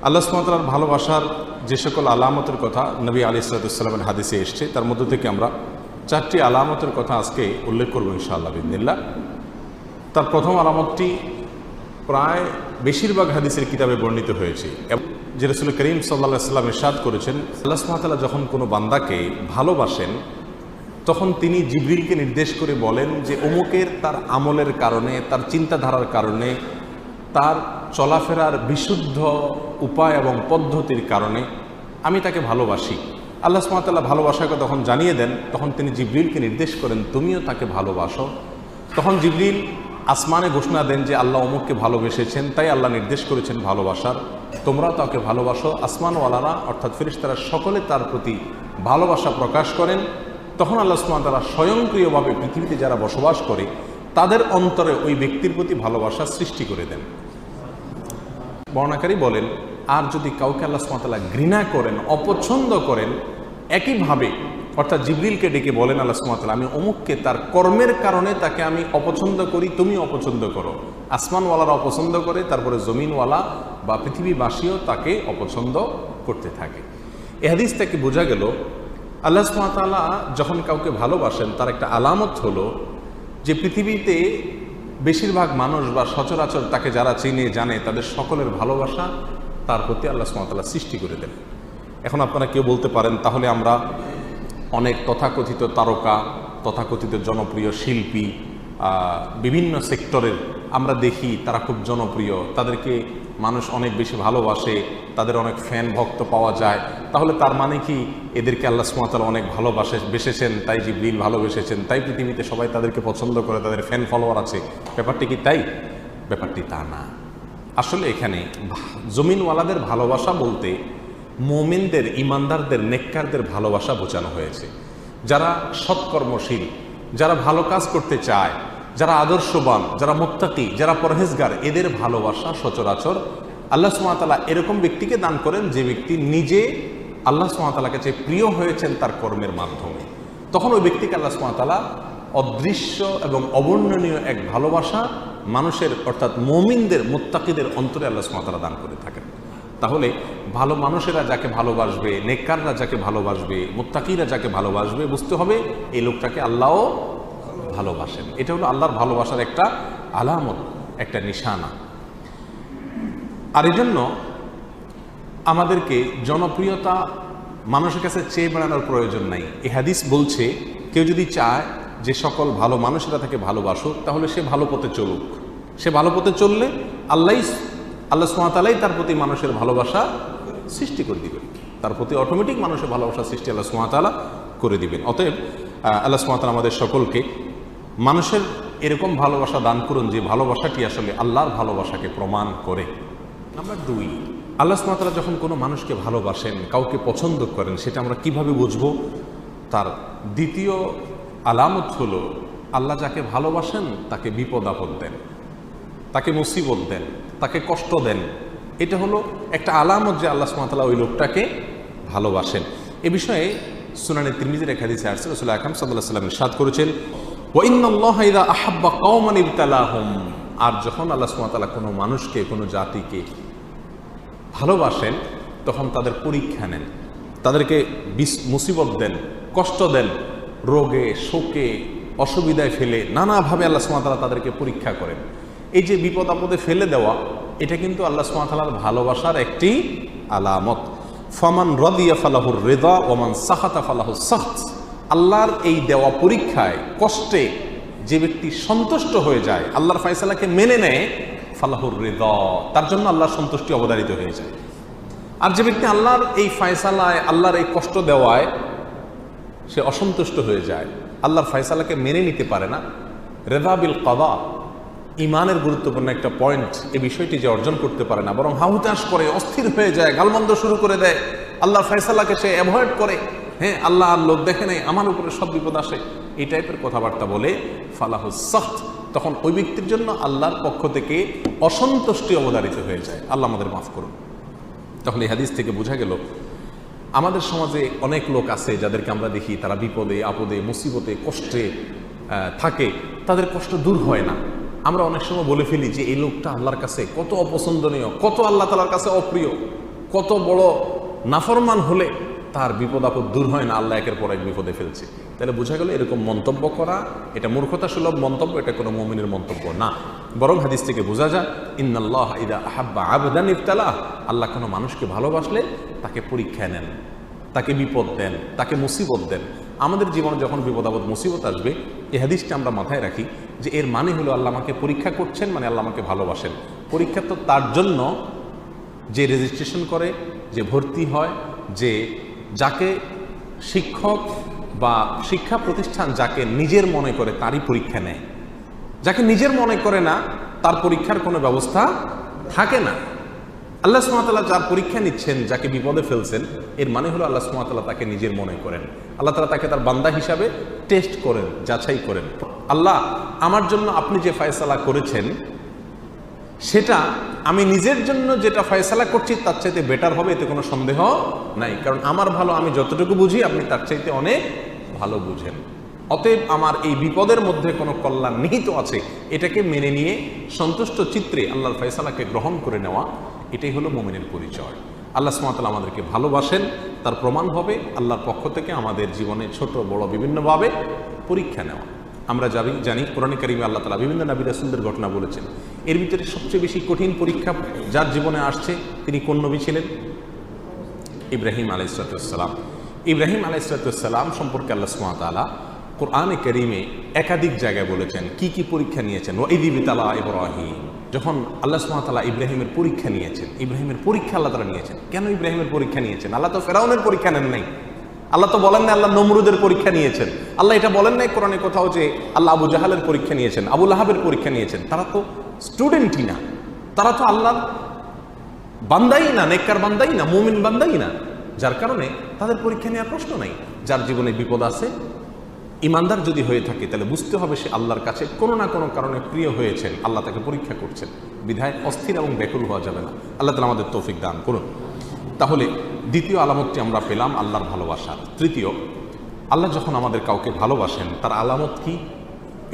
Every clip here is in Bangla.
আল্লাহ সুবহানাহু ওয়া তাআলার ভালোবাসার যে সকল আলামতের কথা নবী আলাইহিস সালামের হাদিসে এসেছে, তার মধ্য থেকে আমরা 4টি আলামতের কথা আজকে উল্লেখ করব ইনশাআল্লাহ বিইذنিল্লাহ। তার প্রথম আলামতটি প্রায় বেশিরভাগ হাদিসের কিতাবে বর্ণিত হয়েছে, যে রাসূল করিম সাল্লাল্লাহু আলাইহি ওয়াসাল্লাম ইরশাদ করেছেন, আল্লাহ সুবহানাহু ওয়া তাআলা যখন কোনো বান্দাকে ভালোবাসেন তখন তিনি জিবরিলকে নির্দেশ করে বলেন যে অমুকের তার আমলের কারণে, তার চিন্তাধারার কারণে, তার চলাফেরার বিশুদ্ধ উপায় এবং পদ্ধতির কারণে আমি তাকে ভালোবাসি। আল্লাহ সুবহানাহু ওয়া তাআলা ভালোবাসাকে তখন জানিয়ে দেন, তখন তিনি জিবরিলকে নির্দেশ করেন তুমিও তাকে ভালোবাসো। তখন জিবরিল আসমানে ঘোষণা দেন যে আল্লাহ অমুককে ভালোবেসেছেন, তাই আল্লাহ নির্দেশ করেছেন ভালোবাসার, তোমরাও তাকে ভালোবাসো। আসমানওয়ালারা অর্থাৎ ফেরেশতারা সকলে তার প্রতি ভালোবাসা প্রকাশ করেন। তখন আল্লাহ সুবহানাহু ওয়া তাআলা স্বয়ংক্রিয়ভাবে পৃথিবীতে যারা বসবাস করে তাদের অন্তরে ওই ব্যক্তির প্রতি ভালোবাসা সৃষ্টি করে দেন। বর্ণাকারী বলেন, আর যদি কাউকে আল্লাহ সুবহানাহু ওয়া তাআলা ঘৃণা করেন, অপছন্দ করেন, একইভাবে অর্থাৎ জিবরিলকে ডেকে বলেন আল্লাহ সুবহানাহু ওয়া তাআলা আমি অমুককে তার কর্মের কারণে তাকে আমি অপছন্দ করি, তুমি অপছন্দ করো। আসমানওয়ালারা অপছন্দ করে, তারপরে জমিনওয়ালা বা পৃথিবীবাসীও তাকে অপছন্দ করতে থাকে। এ হাদিস থেকে বোঝা গেল আল্লাহ সুবহানাহু ওয়া তাআলা যখন কাউকে ভালোবাসেন তার একটা আলামত হলো যে পৃথিবীতে বেশিরভাগ মানুষ বা সচরাচর তাকে যারা চিনে জানে তাদের সকলের ভালোবাসা তার প্রতি আল্লাহ সুবহানাহু ওয়া তাআলা সৃষ্টি করে দেন। এখন আপনারা কেউ বলতে পারেন, তাহলে আমরা অনেক তথাকথিত তারকা, তথাকথিত জনপ্রিয় শিল্পী, বিভিন্ন সেক্টরের আমরা দেখি তারা খুব জনপ্রিয়, তাদেরকে মানুষ অনেক বেশি ভালোবাসে, তাদের অনেক ফ্যান ভক্ত পাওয়া যায়, তাহলে তার মানে কি এদেরকে আল্লাহ সুবহানাহু ওয়া তাআলা অনেক ভালোবেসেছেন, তাই জিবরিল ভালোবেসেছেন, তাই পৃথিবীতে সবাই তাদেরকে পছন্দ করে, তাদের ফ্যান ফলোয়ার আছে? ব্যাপারটি কি তাই? ব্যাপারটি তা না। আসলে এখানে জমিনওয়ালাদের ভালোবাসা বলতে মুমিনদের, ইমানদারদের, নেককারদের ভালোবাসা বোঝানো হয়েছে। যারা সৎকর্মশীল, যারা ভালো কাজ করতে চায়, যারা আদর্শবান, যারা মুত্তাকি, যারা পরহেজগার, এদের ভালোবাসা সচরাচর আল্লাহ সুবহানাহু ওয়া তাআলা এরকম ব্যক্তিকে দান করেন যে ব্যক্তি নিজে আল্লাহ সুবহানাহু ওয়া তাআলার কাছে প্রিয় হয়েছেন তার কর্মের মাধ্যমে। তখন ওই ব্যক্তিকে আল্লাহ সুবহানাহু ওয়া তাআলা অদৃশ্য এবং অবর্ণনীয় এক ভালোবাসা মানুষের অর্থাৎ মুমিনদের, মুত্তাকিদের অন্তরে আল্লাহ সুবহানাহু ওয়া তাআলা দান করে থাকেন। তাহলে ভালো মানুষেরা যাকে ভালোবাসবে, নেককাররা যাকে ভালোবাসবে, মুত্তাকিরা যাকে ভালোবাসবে, বুঝতে হবে এই লোকটাকে আল্লাহও ভালোবাসেন। এটা হলো আল্লাহর ভালোবাসার একটা আলামত, একটা নিশানা। আর এই জন্য আমাদেরকে জনপ্রিয়তা মানুষের কাছে চেয়ে বেড়ানোর প্রয়োজন নাই। এই হাদিস বলছে কেউ যদি চায় যে সকল ভালো মানুষেরা তাকে ভালোবাসুক, তাহলে সে ভালো পথে চলুক। সে ভালো পথে চললে আল্লাহ সুবহানাহু ওয়া তাআলাই তার প্রতি মানুষের ভালোবাসা সৃষ্টি করে দিবেন, তার প্রতি অটোমেটিক মানুষের ভালোবাসা সৃষ্টি আল্লাহ সুবহানাহু ওয়া তাআলা করে দিবেন। অতএব আল্লাহ সুবহানাহু ওয়া তাআলা আমাদের সকলকে মানুষের এরকম ভালোবাসা দান করুন যে ভালোবাসাটি আসলে আল্লাহর ভালোবাসাকে প্রমাণ করে। নাম্বার 2, আল্লাহ সুবহানাহু ওয়া তাআলা যখন কোনো মানুষকে ভালোবাসেন, কাউকে পছন্দ করেন, সেটা আমরা কিভাবে বুঝবো? তার দ্বিতীয় আলামত হলো আল্লাহ যাকে ভালোবাসেন তাকে বিপদ আপদ দেন, তাকে মুসিবত দেন, তাকে কষ্ট দেন। এটা হলো একটা আলামত যে আল্লাহ সুবহানাহু ওয়া তাআলা ওই লোকটাকে ভালোবাসেন। এ বিষয়ে সুনানে তিরমিজির এক হাদিসে আসছে, রাসূল আকরাম সাল্লাল্লাহু আলাইহি ওয়াসাল্লাম ইরশাদ করেছেন, ওয়া ইন্নাল্লাহা ইযা আহাব্বা কওমান ইবতালাহুম। আর যখন আল্লাহ সুবহানাহু ওয়া তাআলা কোনো মানুষকে, কোনো জাতিকে ভালোবাসেন তখন তাদের পরীক্ষা নেন, তাদেরকে মুসিবত দেন, কষ্ট দেন, রোগে, শোকে, অসুবিধায় ফেলে নানাভাবে আল্লাহ সুবহানাহু ওয়া তাআলা তাদেরকে পরীক্ষা করেন। এই যে বিপদ আপদে ফেলে দেওয়া, এটা কিন্তু আল্লাহ সুবহানাহু ওয়া তাআলার ভালোবাসার একটি আলামত। ফামান রাদিয়া ফালাহুর রিদা ওয়া মান সাখাতা ফালাহুস সাখত। আল্লাহর এই দেওয়া পরীক্ষায়, কষ্টে যে ব্যক্তি সন্তুষ্ট হয়ে যায়, আল্লাহর ফয়সালাকে মেনে নেয়, ফালাহুর রিদা, তার জন্য আল্লাহর সন্তুষ্টি অবধারিত হয়ে যায়। আর যে ব্যক্তি আল্লাহর এই ফয়সালায়, আল্লাহর এই কষ্ট দেওয়ায় সে অসন্তুষ্ট হয়ে যায়, আল্লাহর ফয়সালাকে মেনে নিতে পারে না, রিদা বিল কাদা, ইমানের গুরুত্বপূর্ণ একটা পয়েন্ট, এই বিষয়টি যে অর্জন করতে পারে না, বরং হাহুতাশ করে, অস্থির হয়ে যায়, গালমন্দ শুরু করে দেয়, আল্লাহর ফয়সালাকে সে অ্যাভয়েড করে, হ্যাঁ আল্লাহ আর লোক দেখে নেই, আমার উপরে সব বিপদ আসে, এই টাইপের কথাবার্তা বলে ফালাহুস সাখত, তখন ওই ব্যক্তির জন্য আল্লাহর পক্ষ থেকে অসন্তুষ্টি অবধারিত হয়ে যায়। আল্লাহ আমাদের মাফ করুন। তাহলে এই হাদিস থেকে বোঝা গেল আমাদের সমাজে অনেক লোক আছে যাদেরকে আমরা দেখি তারা বিপদে আপদে, মুসিবতে, কষ্টে থাকে, তাদের কষ্ট দূর হয় না। আমরা অনেক সময় বলে ফেলি যে এই লোকটা আল্লাহর কাছে কত অপছন্দনীয়, কত আল্লাহ তাআলার কাছে অপ্রিয়, কত বড় নাফরমান হলে তার বিপদ আপদ দূর হয় না, আল্লাহ একের পর এক বিপদে ফেলছে। তাহলে বোঝা গেল এরকম মন্তব্য করা এটা মূর্খতা সুলভ মন্তব্য, এটা কোনো মুমিনের মন্তব্য না। বরং হাদিস থেকে বোঝা যায় ইন্নাল্লাহ ইযা আহাব্বা আবদান ইবতালাহ, আল্লাহ কোনো মানুষকে ভালোবাসলে তাকে পরীক্ষা নেন, তাকে বিপদ দেন, তাকে মুসিবত দেন। আমাদের জীবনে যখন বিপদ আপদ মুসিবত আসবে, এই হাদিসটা আমরা মাথায় রাখি যে এর মানে হলো আল্লাহ আমাকে পরীক্ষা করছেন, মানে আল্লাহ আমাকে ভালোবাসেন। পরীক্ষা তো তার জন্য যে রেজিস্ট্রেশন করে, যে ভর্তি হয়, যে যাকে শিক্ষক বা শিক্ষা প্রতিষ্ঠান যাকে নিজের মনে করে তারই পরীক্ষা নেয়। যাকে নিজের মনে করে না তার পরীক্ষার কোনো ব্যবস্থা থাকে না। আল্লাহ সুবহানাহু ওয়া তাআলা যার পরীক্ষা নিচ্ছেন, যাকে বিপদে ফেলছেন, এর মানে হলো আল্লাহ সুবহানাহু ওয়া তাআলা তাকে নিজের মনে করেন। আল্লাহ তাআলা তাকে তার বান্দা হিসাবে টেস্ট করেন, যাচাই করেন। আল্লাহ আমার জন্য আপনি যে ফয়সালা করেছেন সেটা আমি নিজের জন্য যেটা ফয়সালা করছি তার চাইতে বেটার হবে, এতে কোনো সন্দেহ নাই। কারণ আমার ভালো আমি যতটুকু বুঝি আপনি তার চাইতে অনেক ভালো বুঝেন। অতএব আমার এই বিপদের মধ্যে কোনো কল্যাণ নিহিত আছে, এটাকে মেনে নিয়ে সন্তুষ্ট চিত্রে আল্লাহর ফয়সালাকে গ্রহণ করে নেওয়া, এটাই হলো মুমিনের পরিচয়। আল্লাহ সুবহানাহু ওয়া তাআলা আমাদেরকে ভালোবাসেন, তার প্রমাণ হবে আল্লাহর পক্ষ থেকে আমাদের জীবনে ছোট বড় বিভিন্নভাবে পরীক্ষা নেওয়া। আমরা জানি কোরআনে কারিমে আল্লাহ তাআলা বিভিন্ন নবী রাসূলদের ঘটনা বলেছেন। এর ভিতরে সবচেয়ে বেশি কঠিন পরীক্ষা যার জীবনে আসছে তিনি কোন নবী ছিলেন? ইব্রাহিম আলাইহিস সালাম। ইব্রাহিম আলাইহিস সালাম সম্পর্কে আল্লাহ সুবহানাহু ওয়া তাআলা কোরআনে কারিমে একাধিক জায়গায় বলেছেন কি কি পরীক্ষা নিয়েছেন। ওয়া ইয ইবতালা ইব্রাহিম, যখন আল্লাহ সুবহানাহু ওয়া তাআলা ইব্রাহিমের পরীক্ষা নিয়েছেন, ইব্রাহিমের পরীক্ষা আল্লাহ তাআলা নিয়েছেন। কেন ইব্রাহিমের পরীক্ষা নিয়েছেন? আল্লাহ তো ফেরাউনের পরীক্ষা নেন নাই, আল্লাহ তো বলেন না আল্লাহ নমরুদের পরীক্ষা নিয়েছেন, আল্লাহ এটা বলেন নাই কোরআনে কোথাও যে আল্লাহ আবু জাহালের পরীক্ষা নিয়েছেন, আবু লাহাবের পরীক্ষা নিয়েছেন। তারা তো স্টুডেন্টই না, তারা তো আল্লাহর বান্দাই না, নেককার বান্দাই না, মুমিন বান্দাই না, যার কারণে তাদের পরীক্ষা নেওয়ার প্রশ্ন নাই। যার জীবনে বিপদ আছে, ইমানদার যদি হয়ে থাকে তাহলে বুঝতে হবে সে আল্লাহর কাছে কোনো না কোনো কারণে প্রিয় হয়েছেন, আল্লাহ তাকে পরীক্ষা করছেন। বিধায় অস্থির এবং ব্যাকুল হওয়া যাবে না। আল্লাহ তাআলা আমাদের তৌফিক দান করুন। তাহলে দ্বিতীয় আলামতটি আমরা পেলাম আল্লাহর ভালোবাসার। তৃতীয়, আল্লাহ যখন আমাদের কাউকে ভালোবাসেন তার আলামত কি?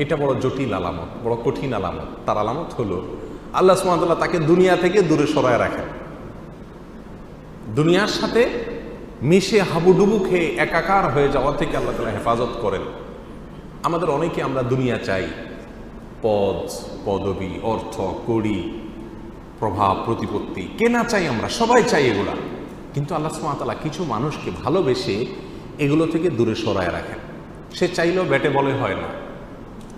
এটা বড় জটিল আলামত, বড় কঠিন আলামত। তার আলামত হলো আল্লাহ সুবহানাহু ওয়া তাআলা তাকে দুনিয়া থেকে দূরে সরায় রাখেন, দুনিয়ার সাথে মিশে হাবুডুবু খেয়ে একাকার হয়ে যাওয়া থেকে আল্লাহ তাআলা হেফাজত করেন। আমাদের অনেকে আমরা দুনিয়া চাই, পদ পদবি, অর্থ কড়ি, প্রভাব প্রতিপত্তি, কে না চাই? আমরা সবাই চাই এগুলা। কিন্তু আল্লাহ সুবহানাহু ওয়া তাআলা কিছু মানুষকে ভালোবেসে এগুলো থেকে দূরে সরায় রাখেন। সে চাইলেও ব্যাটে বলে হয় না।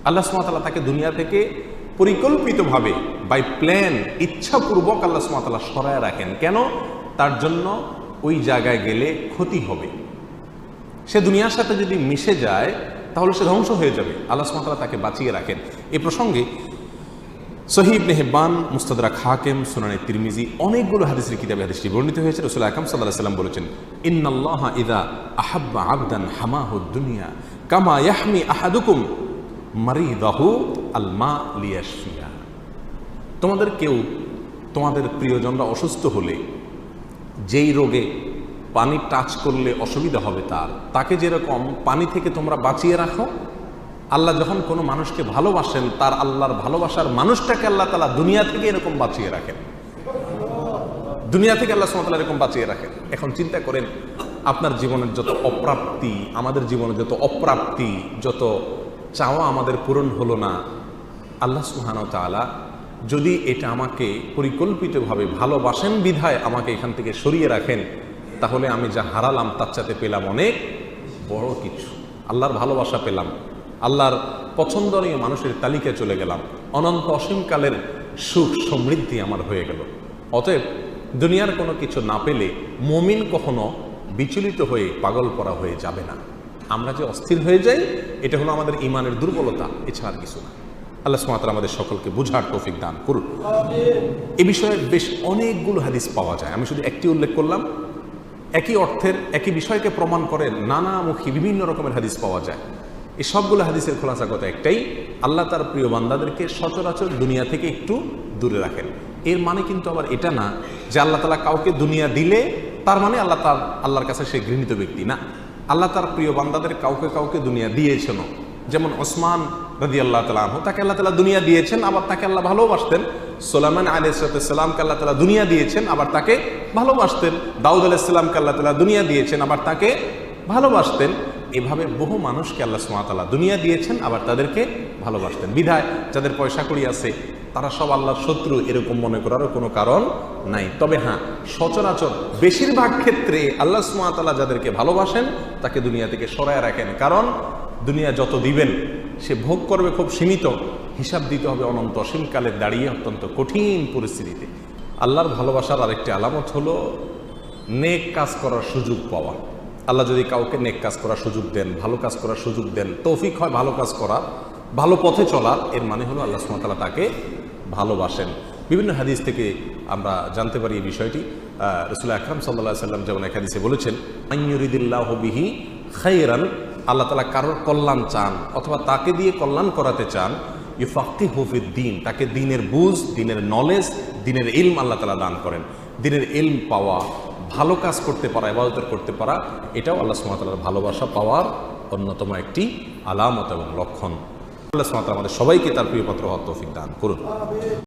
আল্লাহ সুবহানাহু ওয়া তাআলা তাকে দুনিয়া থেকে পরিকল্পিতভাবে বাই প্ল্যান, ইচ্ছাপূর্বক আল্লাহ সুবহানাহু ওয়া তাআলা সরায় রাখেন। কেন? তার জন্য ওই জায়গায় গেলে ক্ষতি হবে। সে দুনিয়ার সাথে যদি মিশে যায় তাহলে সে ধ্বংস হয়ে যাবে। আল্লাহ সুবহানাহু ওয়া তাআলা তাকে বাঁচিয়ে রাখেন। এই প্রসঙ্গে সহিহ ইবনে হিব্বান, মুস্তাদরাক হাকিম, সুনানে তিরমিজি অনেকগুলো হাদিসের কিতাবে হাদিসটি বর্ণিত হয়েছে। রাসূল আকরাম সাল্লাল্লাহু আলাইহি ওয়াসাল্লাম বলেছেন, ইন্নাল্লাহা ইযা আহাব্বা আবদান হামাহুদ দুনিয়া কামা ইয়াহমি আহাদুকুম মারিদাহু আল মা লিয়াশফিয়া। তোমাদের কেউ, তোমাদের প্রিয়জনরা অসুস্থ হলে যেই রোগে পানি টাচ করলে অসুবিধা হবে তাকে যেরকম পানি থেকে তোমরা বাঁচিয়ে রাখো, আল্লাহ যখন কোনো মানুষকে ভালোবাসেন তার আল্লাহর ভালোবাসার মানুষটাকে আল্লাহ তাআলা দুনিয়া থেকে এরকম বাঁচিয়ে রাখেন। দুনিয়া থেকে আল্লাহ সুবহানাহু ওয়া তাআলা এরকম বাঁচিয়ে রাখেন। এখন চিন্তা করেন আপনার জীবনের যত অপ্রাপ্তি, আমাদের জীবনে যত অপ্রাপ্তি, যত চাওয়া আমাদের পূরণ হলো না, আল্লাহ সুবহানাহু ওয়া তাআলা যদি এটা আমাকে পরিকল্পিতভাবে ভালোবাসেন বিধায় আমাকে এখান থেকে সরিয়ে রাখেন, তাহলে আমি যা হারালাম তার চাইতে পেলাম অনেক বড় কিছু। আল্লাহর ভালোবাসা পেলাম, আল্লাহর পছন্দনীয় মানুষের তালিকায় চলে গেলাম, অনন্ত অসীমকালের সুখ সমৃদ্ধি আমার হয়ে গেল। অতএব দুনিয়ার কোনো কিছু না পেলে মুমিন কখনো বিচলিত হয়ে পাগল করা হয়ে যাবে না। আমরা যে অস্থির হয়ে যাই এটা হলো আমাদের ঈমানের দুর্বলতা, এছাড়া কিছু না। আল্লাহ সুবহানাহু ওয়া তাআলা আমাদের সকলকে বুঝার তৌফিক দান করুন। এ বিষয়ে বেশ অনেকগুলো হাদিস পাওয়া যায়, আমি শুধু একটি উল্লেখ করলাম। একই অর্থের একই বিষয়কে প্রমাণ করে নানামুখী বিভিন্ন রকমের হাদিস পাওয়া যায়। এই সবগুলো হাদিসের খোলাসা কথা একটাই, আল্লাহ তার প্রিয় বান্দাদেরকে সচরাচর দুনিয়া থেকে একটু দূরে রাখেন। এর মানে কিন্তু আবার এটা না যে আল্লাহ তাআলা কাউকে দুনিয়া দিলে তার মানে আল্লাহর কাছে সে ঘৃণিত ব্যক্তি না। আল্লাহ তার প্রিয় বান্দাদের কাউকে কাউকে দুনিয়া দিয়েছেন। যেমন ওসমান রাদিয়াল্লাহু তাআলা আনহু, তাকে আল্লাহ তাআলা দুনিয়া দিয়েছেন, আবার তাকে আল্লাহ ভালোবাসতেন। সুলাইমান আলাইহিস সালামকে আল্লাহ তাআলা দুনিয়া দিয়েছেন, আবার তাকে ভালোবাসতেন। দাউদ আলাইহিস সালামকে আল্লাহ তাআলা দুনিয়া দিয়েছেন, আবার তাকে ভালোবাসতেন। এভাবে বহু মানুষকে আল্লাহ সুবহানাহু ওয়া তাআলা দুনিয়া দিয়েছেন, আবার তাদেরকে ভালোবাসতেন। বিধায় যাদের পয়সা কড়ি আছে তারা সব আল্লাহর শত্রু এরকম মনে করারও কোনো কারণ নাই। তবে হ্যাঁ, সচরাচর বেশিরভাগ ক্ষেত্রে আল্লাহ সুবহানাহু ওয়া তাআলা যাদেরকে ভালোবাসেন তাকে দুনিয়া থেকে সরায় রাখেন। কারণ দুনিয়া যত দিবেন সে ভোগ করবে খুব সীমিত, হিসাব দিতে হবে অনন্ত অসীমকালে দাঁড়িয়ে অত্যন্ত কঠিন পরিস্থিতিতে। আল্লাহর ভালোবাসার আরেকটি আলামত হলো নেক কাজ করার সুযোগ পাওয়া। আল্লাহ যদি কাউকে নেক কাজ করার সুযোগ দেন, ভালো কাজ করার সুযোগ দেন, তৌফিক হয় ভালো কাজ করার, ভালো পথে চলার, এর মানে হলো আল্লাহ সুবহানাহু ওয়া তাআলা তাকে ভালোবাসেন। বিভিন্ন হাদিস থেকে আমরা জানতে পারি এই বিষয়টি। রাসূল আকরাম সাল্লাল্লাহু আলাইহি সাল্লাম যেমন এক হাদিসে বলেছেন, আইয়ুরিদিল্লাহু বিহি খায়রান, আল্লাহ তাআলা কারোর কল্যাণ চান অথবা তাকে দিয়ে কল্যাণ করাতে চান, ইউফাক্কিহু ফিদ্দীন, তাকে দ্বীনের বুঝ, দ্বীনের নলেজ, দ্বীনের ইলম আল্লাহ তাআলা দান করেন। দ্বীনের ইলম পাওয়া, ভালো কাজ করতে পারা, ইবাদত করতে পারা, এটাও আল্লাহ সুবহানাহু ওয়া তাআলার ভালোবাসা পাওয়ার অন্যতম একটি আলামত এবং লক্ষণ। আল্লাহ সুবহানাহু ওয়া তাআলা আমাদের সবাইকে তার প্রিয় পাত্র হওয়ার তৌফিক দান করুন।